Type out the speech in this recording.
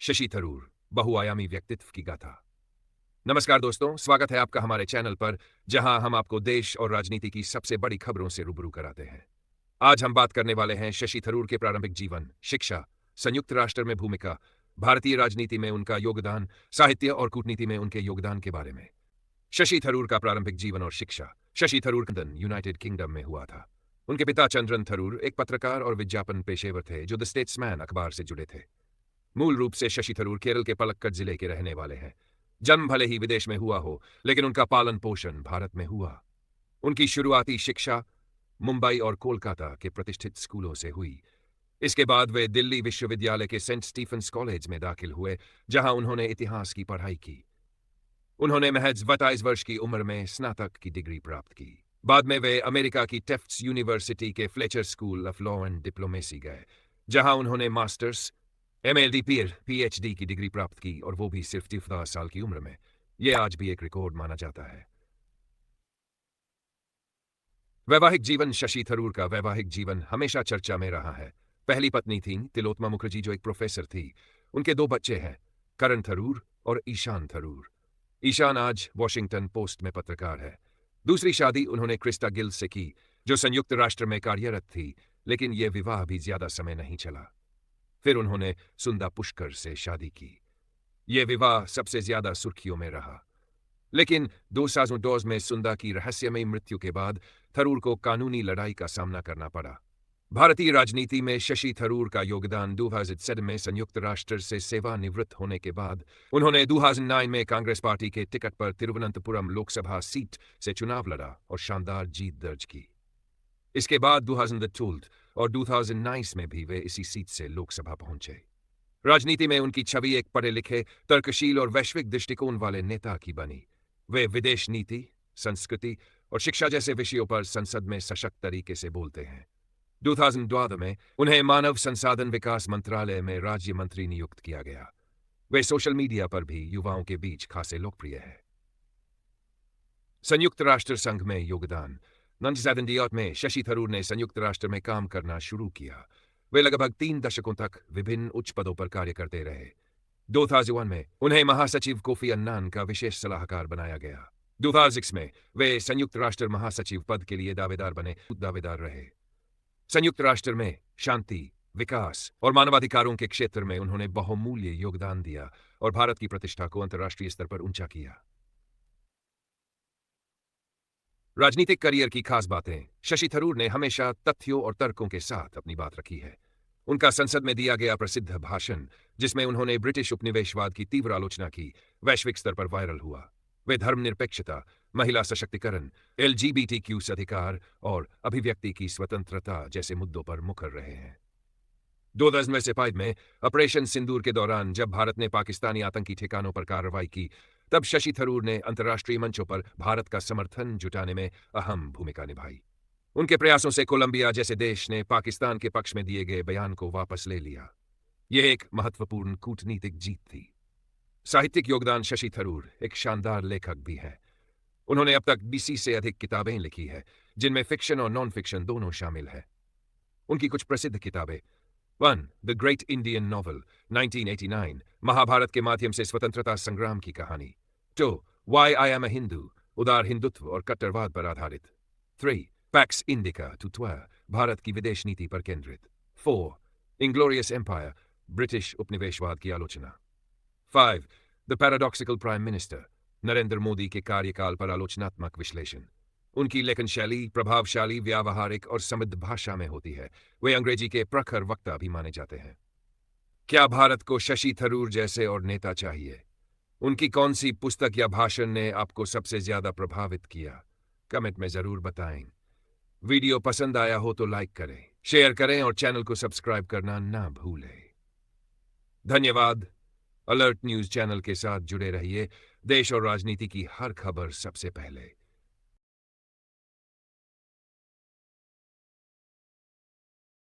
शशि थरूर, बहुआयामी व्यक्तित्व की गाथा। नमस्कार दोस्तों, स्वागत है आपका हमारे चैनल पर, जहां हम आपको देश और राजनीति की सबसे बड़ी खबरों से रूबरू कराते हैं। आज हम बात करने वाले हैं शशि थरूर के प्रारंभिक जीवन, शिक्षा, संयुक्त राष्ट्र में भूमिका, भारतीय राजनीति में उनका योगदान, साहित्य और कूटनीति में उनके योगदान के बारे में। शशि थरूर का प्रारंभिक जीवन और शिक्षा। Shashi Tharoor London, United kingdom में हुआ था। उनके पिता चंद्रन थरूर एक पत्रकार और विज्ञापन पेशेवर थे जो द स्टेट्समैन अखबार से जुड़े थे। मूल रूप से शशि थरूर केरल के पलक्कड जिले के रहने वाले हैं। जन्म भले ही विदेश में हुआ हो, लेकिन उनका पालन पोषण भारत में हुआ। उनकी शुरुआती शिक्षा मुंबई और कोलकाता के प्रतिष्ठित स्कूलों से हुई। इसके बाद वे दिल्ली विश्वविद्यालय के सेंट स्टीफेंस कॉलेज में दाखिल हुए, जहां उन्होंने इतिहास की पढ़ाई की। उन्होंने महज 22 वर्ष की उम्र में स्नातक की डिग्री प्राप्त की। बाद में वे अमेरिका की टेफ्ट्स यूनिवर्सिटी के Fletcher school of law and diplomacy गए, जहां उन्होंने मास्टर्स एमएलडी पीएचडी की डिग्री प्राप्त की, और वो भी सिर्फ 10 साल की उम्र में। यह आज भी एक रिकॉर्ड माना जाता है। वैवाहिक जीवन। शशि थरूर का वैवाहिक जीवन हमेशा चर्चा में रहा है। पहली पत्नी थी तिलोत्तमा मुखर्जी, जो एक प्रोफेसर थी। उनके 2 बच्चे हैं, करण थरूर और ईशान थरूर। ईशान आज वॉशिंगटन पोस्ट में पत्रकार है। दूसरी शादी उन्होंने क्रिस्टा गिल से की, जो संयुक्त राष्ट्र में कार्यरत थी, लेकिन यह विवाह भी ज्यादा समय नहीं चला। फिर उन्होंने सुंदा पुष्कर से शादी की। यह विवाह सबसे ज्यादा सुर्खियों में रहा। लेकिन 2002 में सुंदा की रहस्यमयी मृत्यु के बाद थरूर को कानूनी लड़ाई का सामना करना पड़ा। भारतीय राजनीति में शशि थरूर का योगदान 2007 में संयुक्त राष्ट्र से सेवानिवृत्त होने के बाद उन्होंने 2009 में कांग्रेस पार्टी के टिकट पर तिरुवनंतपुरम लोकसभा सीट से चुनाव लड़ा और शानदार जीत दर्ज की। इसके बाद 2012 और 2019 में भी वे इसी सीट से लोकसभा पहुंचे। राजनीति में उनकी छवि एक पढ़े लिखे, तर्कशील और वैश्विक दृष्टिकोण वाले नेता की बनी। वे विदेश नीति, संस्कृति और शिक्षा जैसे विषयों पर संसद में सशक्त तरीके से बोलते हैं। 2012 में उन्हें मानव संसाधन विकास मंत्रालय में राज्य मंत्री नियुक्त किया गया। वे सोशल मीडिया पर भी युवाओं के बीच खासे लोकप्रिय हैं। संयुक्त राष्ट्र संघ में योगदान। 1978 में शशि थरूर ने संयुक्त राष्ट्र में काम करना शुरू किया। वे लगभग 3 दशकों तक विभिन्न उच्च पदों पर कार्य करते रहे। 2001 में उन्हें महासचिव कोफी अन्नान का विशेष सलाहकार बनाया गया। 2006 में वे संयुक्त राष्ट्र महासचिव पद के लिए दावेदार रहे। संयुक्त राष्ट्र में शांति, विकास और मानवाधिकारों के क्षेत्र में उन्होंने बहुमूल्य योगदान दिया और भारत की प्रतिष्ठा को अंतर्राष्ट्रीय स्तर पर ऊंचा किया। राजनीतिक करियर की खास बातें। शशि थरूर ने हमेशा तथ्यों और तर्कों के साथ अपनी बात रखी है। उनका संसद में दिया गया प्रसिद्ध भाषण, जिसमें उन्होंने ब्रिटिश उपनिवेशवाद की तीव्र आलोचना की, वैश्विक स्तर पर वायरल हुआ। वे धर्मनिरपेक्षता, महिला सशक्तिकरण, एलजीबीटीक्यू अधिकार और अभिव्यक्ति की स्वतंत्रता जैसे मुद्दों पर मुखर रहे हैं। 2005 में ऑपरेशन सिंदूर के दौरान जब भारत ने पाकिस्तानी आतंकी ठिकानों पर कार्रवाई की, तब शशि थरूर ने अंतर्राष्ट्रीय मंचों पर भारत का समर्थन जुटाने में अहम भूमिका निभाई। उनके प्रयासों से कोलंबिया जैसे देश ने पाकिस्तान के पक्ष में दिए गए बयान को वापस ले लिया। यह एक महत्वपूर्ण कूटनीतिक जीत थी। साहित्यिक योगदान। शशि थरूर एक शानदार लेखक भी हैं। उन्होंने अब तक 20 से अधिक किताबें लिखी है, जिनमें फिक्शन और नॉन फिक्शन दोनों शामिल है। उनकी कुछ प्रसिद्ध किताबें: 1. The great Indian novel 1989, Mahabharata के माध्यम से स्वतंत्रता संग्राम की कहानी। 2. Why I am a Hindu, उदार हिंदुत्व और कट्टरवाद पर आधारित। 3. पैक्स इंडिका टू भारत की विदेश नीति पर केंद्रित। 4. इंग्लोरियस एम्पायर, ब्रिटिश उपनिवेशवाद की आलोचना। 5. The paradoxical prime minister, Narendra Modi के कार्यकाल पर आलोचनात्मक विश्लेषण। उनकी लेखन शैली प्रभावशाली, व्यावहारिक और समृद्ध भाषा में होती है। वे अंग्रेजी के प्रखर वक्ता भी माने जाते हैं। क्या भारत को शशि थरूर जैसे और नेता चाहिए? उनकी कौन सी पुस्तक या भाषण ने आपको सबसे ज्यादा प्रभावित किया? कमेंट में जरूर बताएं। वीडियो पसंद आया हो तो लाइक करें, शेयर करें और चैनल को सब्सक्राइब करना ना भूलें। धन्यवाद। अलर्ट न्यूज चैनल के साथ जुड़े रहिए। देश और राजनीति की हर खबर सबसे पहले।